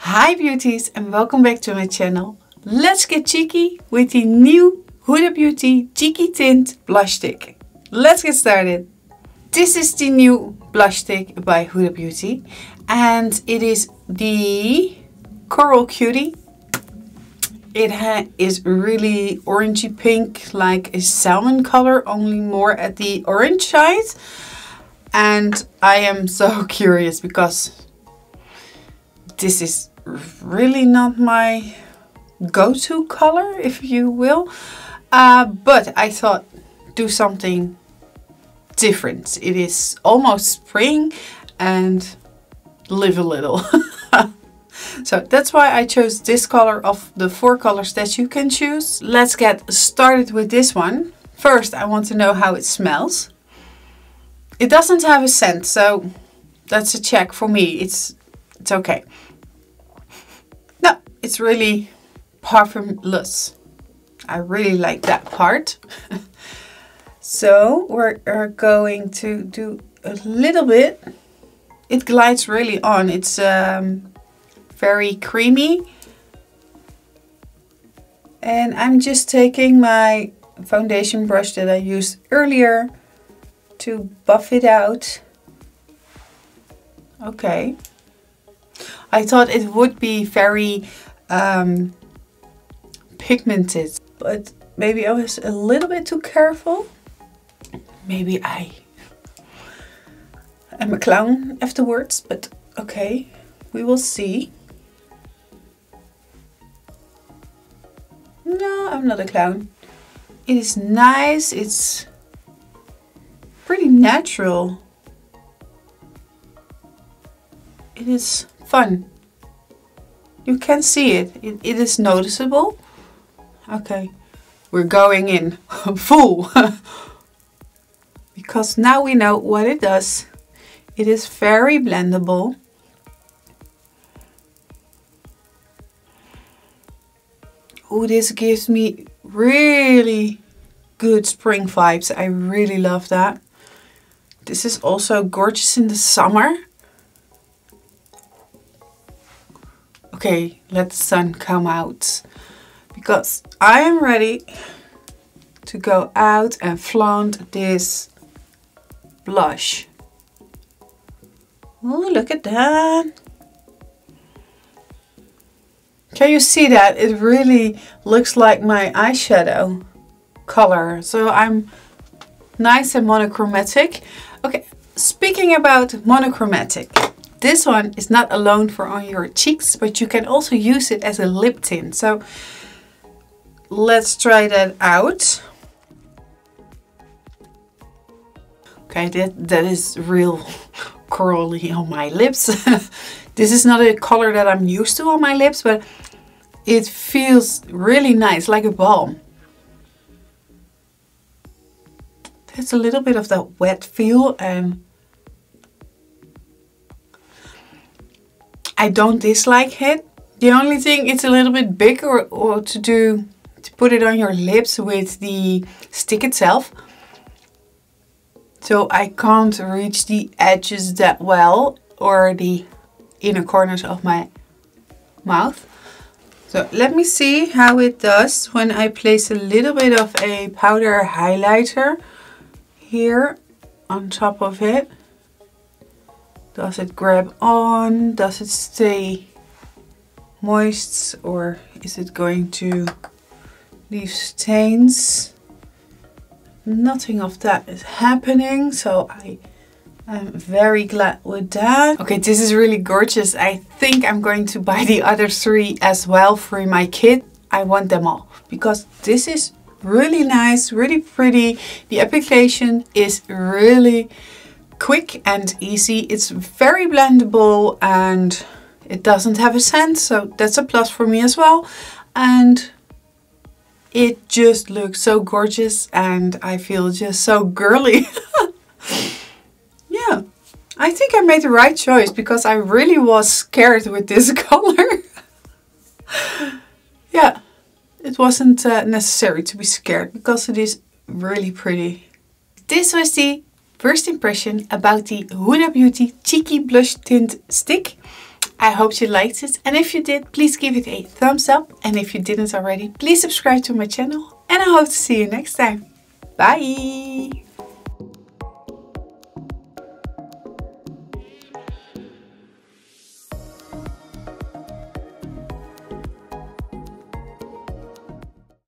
Hi beauties and welcome back to my channel. Let's get cheeky with the new Huda Beauty Cheeky Tint blush stick. Let's get started. This is the new blush stick by Huda Beauty and it is the Coral Cutie. It is really orangey pink, like a salmon color, only more at the orange side. And I am so curious because this is really not my go-to color, if you will. But I thought do something different. It is almost spring and live a little. So that's why I chose this color of the 4 colors that you can choose. Let's get started with this one. First, I want to know how it smells. It doesn't have a scent, so that's a check for me. It's okay. No, it's really parfumless. I really like that part. So we're going to do a little bit. It glides really on. It's very creamy. And I'm just taking my foundation brush that I used earlier to buff it out. Okay. I thought it would be very pigmented, but maybe I was a little bit too careful. Maybe I am a clown afterwards, but okay, we will see. No, I'm not a clown. It is nice. It's pretty natural. It is fun. You can see it. It is noticeable. Okay, we're going in full. Because now we know what it does. It is very blendable. Oh, this gives me really good spring vibes. I really love that. This is also gorgeous in the summer. Okay, let the sun come out. Because I am ready to go out and flaunt this blush. Oh, look at that. Can you see that? It really looks like my eyeshadow color. So I'm nice and monochromatic. Okay, speaking about monochromatic. This one is not alone for on your cheeks, but you can also use it as a lip tint. So let's try that out. Okay, that is real corally on my lips. This is not a color that I'm used to on my lips, but it feels really nice, like a balm. There's a little bit of that wet feel and I don't dislike it. The only thing, it's a little bit big or to put it on your lips with the stick itself. So I can't reach the edges that well or the inner corners of my mouth. So let me see how it does when I place a little bit of a powder highlighter here on top of it. Does it grab on? Does it stay moist or is it going to leave stains? Nothing of that is happening, so I am very glad with that. Okay, this is really gorgeous. I think I'm going to buy the other 3 as well for my kid. I want them all because this is really nice, really pretty. The application is really quick and easy. It's very blendable and it doesn't have a scent, so that's a plus for me as well. And it just looks so gorgeous and I feel just so girly. Yeah, I think I made the right choice because I really was scared with this color. Yeah, it wasn't necessary to be scared because it is really pretty. This was the first impression about the Huda Beauty Cheeky Blush Tint Stick. I hope you liked it, and if you did, please give it a thumbs up, and if you didn't already, please subscribe to my channel, and I hope to see you next time. Bye!